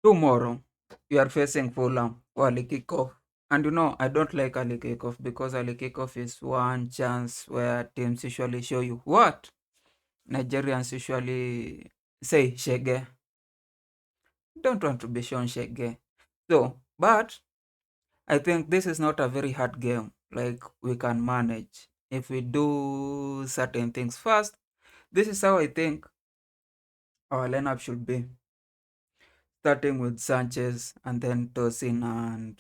Tomorrow, you are facing Fulham for early kickoff. And I don't like early kickoff because early kickoff is one chance where teams usually show you what Nigerians usually say, Shege. Don't want to be shown Shege. So, but I think this is not a very hard game. Like, we can manage if we do certain things first. This is how I think our lineup should be. Starting with Sanchez and then Tosin and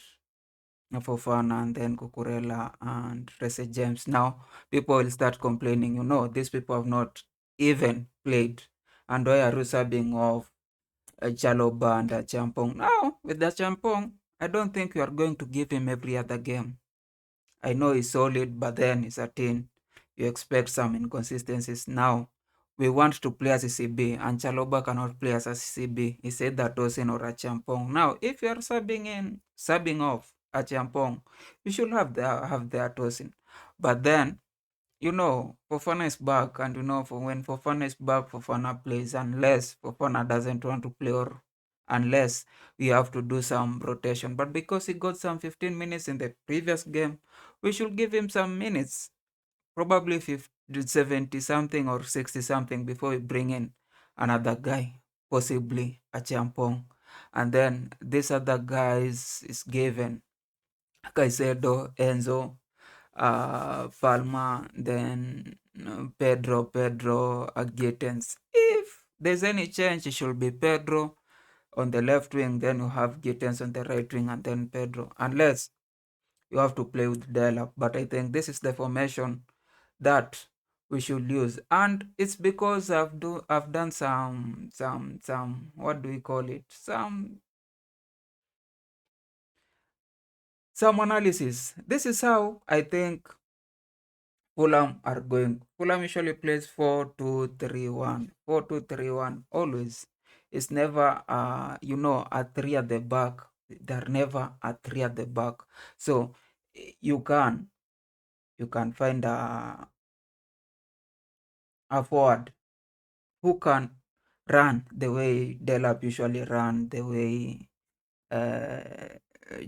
Fofana and then Cucurella and Reece James. Now people will start complaining, these people have not even played. And why are you subbing off Chaloba and Champong? Now, with the Champong, I don't think you are going to give him every other game. I know he's solid, but then he's a teen. You expect some inconsistencies. Now, we want to play as a CB, and Chaloba cannot play as a CB. He said that Tosin or a Champong. Now, if you are subbing off a Champong, you should have their Tosin. But then, Fofana is back, and for when Fofana is back, Fofana plays, unless Fofana doesn't want to play or unless we have to do some rotation. But because he got some 15 minutes in the previous game, we should give him some minutes, probably 50, 70 something or 60 something before we bring in another guy, possibly a Champong. And then this other guys is given Caicedo, Enzo, Palma, then Pedro, Gittens. If there's any change, it should be Pedro on the left wing, then you have Gittens on the right wing, and then Pedro. Unless you have to play with Delap. But I think this is the formation that we should use. And it's because I've done some what do we call it? Some analysis. This is how I think Fulham are going. Fulham usually plays 4-2-3-1. 4-2-3-1 always. It's never a three at the back. They're never a three at the back. So you can find a forward who can run the way Delap usually run, the way uh,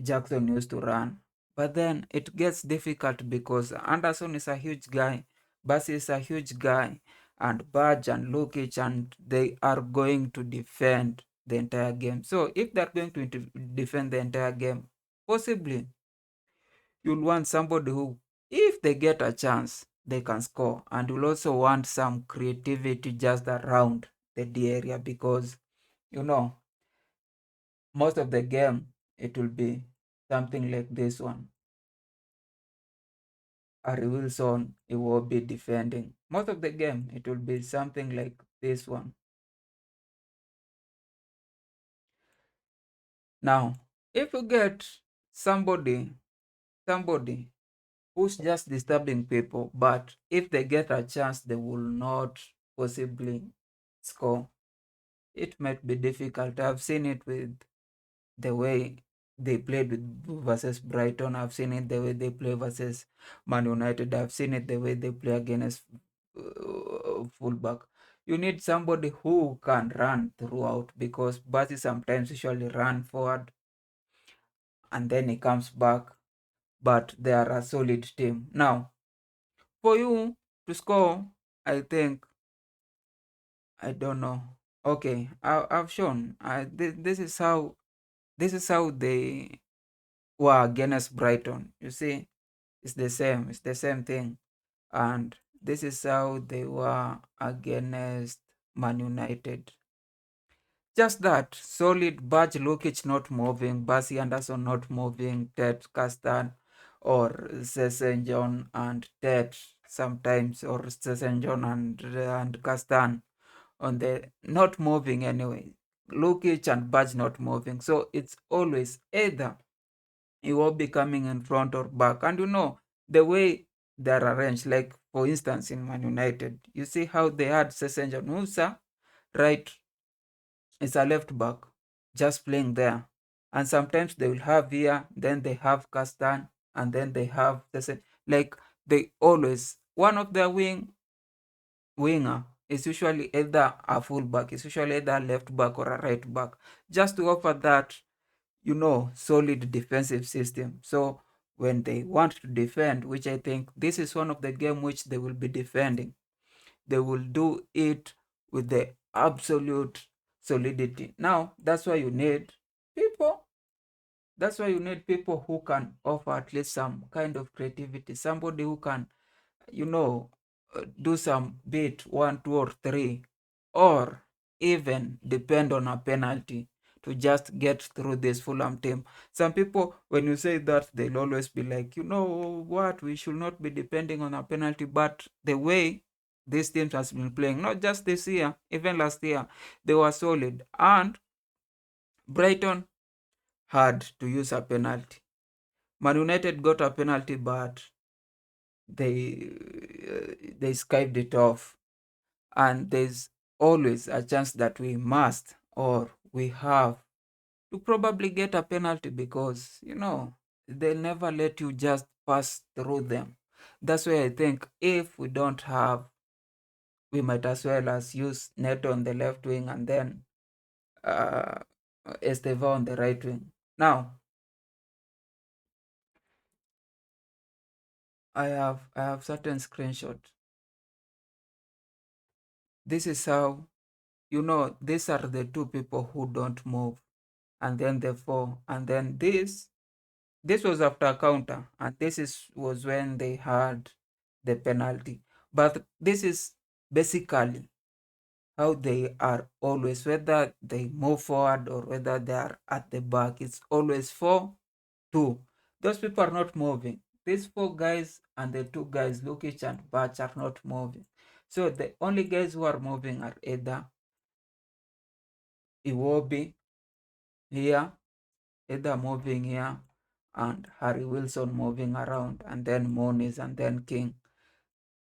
Jackson used to run. But then it gets difficult because Anderson is a huge guy, Bassi is a huge guy, and Badge and Lukic, and they are going to defend the entire game. So if they're going to defend the entire game, possibly you'll want somebody who, if they get a chance, they can score. And you'll also want some creativity just around the D area because, you know, most of the game, it will be something like this one. Harry Wilson, he will be defending. Most of the game, it will be something like this one. Now, if you get somebody who's just disturbing people, but if they get a chance, they will not possibly score. It might be difficult. I've seen it with the way they played with versus Brighton. I've seen it the way they play versus Man United. I've seen it the way they play against fullback. You need somebody who can run throughout because Basi sometimes usually run forward and then he comes back, but they are a solid team. Now, for you to score, I think, I don't know. Okay, I've shown. This is how they were against Brighton. You see, it's the same. It's the same thing. And this is how they were against Man United. Just that solid Badge Lukic not moving, Basi Anderson not moving, Ted Castan or Sesenjon and Ted sometimes, or Sesenjon and Castan on the not moving anyway. Lukic and Badge not moving. So it's always either you will be coming in front or back. And the way they're arranged, like for instance in Man United, you see how they had Sesenjon Musa, right? It's a left back just playing there. And sometimes they will have here, then they have Castan, and then they have Sesen. Like they always, one of their winger is usually either a fullback, it's usually either a left back or a right back, just to offer that, solid defensive system. So when they want to defend, which I think this is one of the game which they will be defending, they will do it with the absolute solidity. Now, that's why you need people. That's why you need people who can offer at least some kind of creativity. Somebody who can, you know, do some bit one, two, or three, or even depend on a penalty to just get through this Fulham team. Some people, when you say that, they'll always be like, you know what, we should not be depending on a penalty. But the way this team has been playing, not just this year, even last year, they were solid. And Brighton had to use a penalty. Man United got a penalty, but they skived it off. And there's always a chance that we must or we have to probably get a penalty, because they'll never let you just pass through them. That's why I think if we don't have, we might as well as use Neto on the left wing and then uh, Esteva on the right wing. Now, I have certain screenshot. This is how, these are the two people who don't move, and then the four, and then this was after a counter, and was when they had the penalty. But this is basically how they are always, whether they move forward or whether they are at the back, it's always 4-2. Those people are not moving. These four guys and the two guys, Lukic and Batch, are not moving. So the only guys who are moving are either Iwobi here, either moving here, and Harry Wilson moving around, and then Moniz, and then King.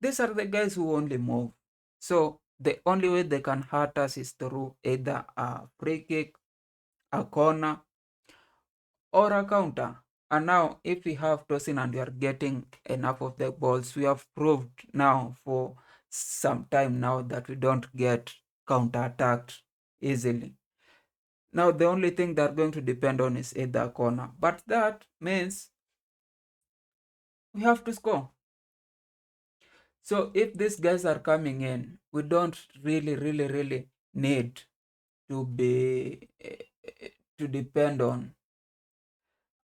These are the guys who only move. So the only way they can hurt us is through either a free kick, a corner, or a counter. And now, if we have tossing and we are getting enough of the balls, we have proved now for some time now that we don't get counter-attacked easily. Now, the only thing they're going to depend on is either a corner. But that means we have to score. So if these guys are coming in, we don't really need to be to depend on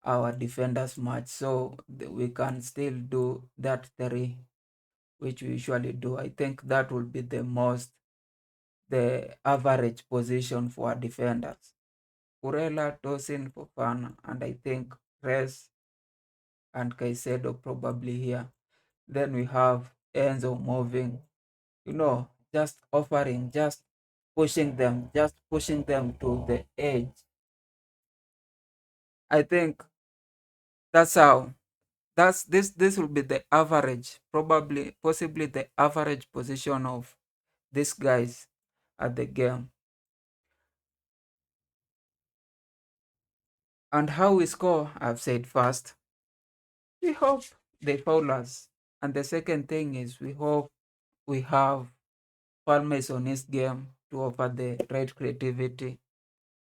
our defenders much. So we can still do that three, which we usually do. I think that will be the average position for our defenders. Kurela, Tosin, Fofana, and I think Rez and Caicedo probably here. Then we have Enzo moving, just offering, just pushing them to the edge. I think that's how this will be the average, probably possibly the average position of these guys at the game. And how we score, I've said first. We hope they foul us. And the second thing is we hope we have Palmes on his game to offer the right creativity.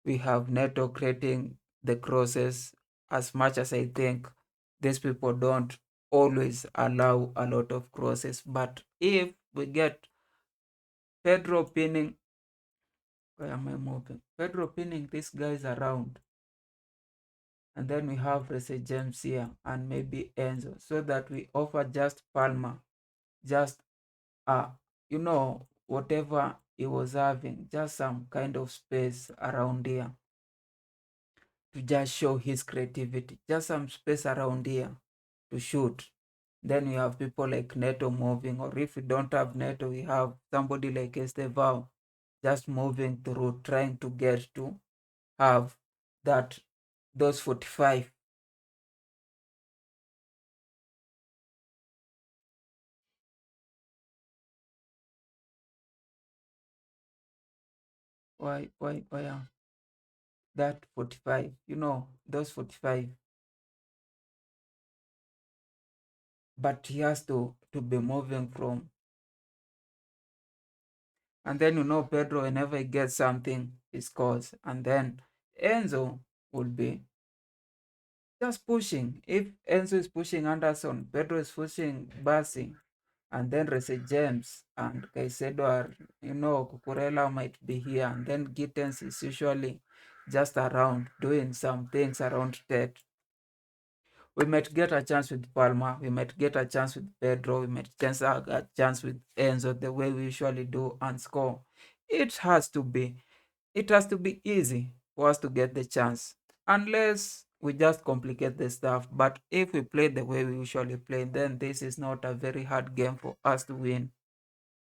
We have Neto creating the crosses. As much as I think these people don't always allow a lot of crosses, but if we get Pedro pinning, where am I moving? Pedro pinning these guys around, and then we have Reece James here and maybe Enzo, so that we offer just Palmer, just whatever he was having, just some kind of space around here to just show his creativity, just some space around here to shoot. Then we have people like Neto moving, or if we don't have Neto, we have somebody like Estevao just moving through, trying to get to have those 45. Why that 45? Those 45. But he has to be moving from And then Pedro, whenever he gets something, he scores. And then Enzo will be just pushing. If Enzo is pushing Anderson, Pedro is pushing Basi, and then Reece James and Caicedo are, Cucurella might be here, and then Gittens is usually just around doing some things around Ted. We might get a chance with Palma, we might get a chance with Pedro, we might get a chance with Enzo the way we usually do and score. It has to be it has to be easy for us to get the chance, unless we just complicate the stuff. But if we play the way we usually play, then this is not a very hard game for us to win.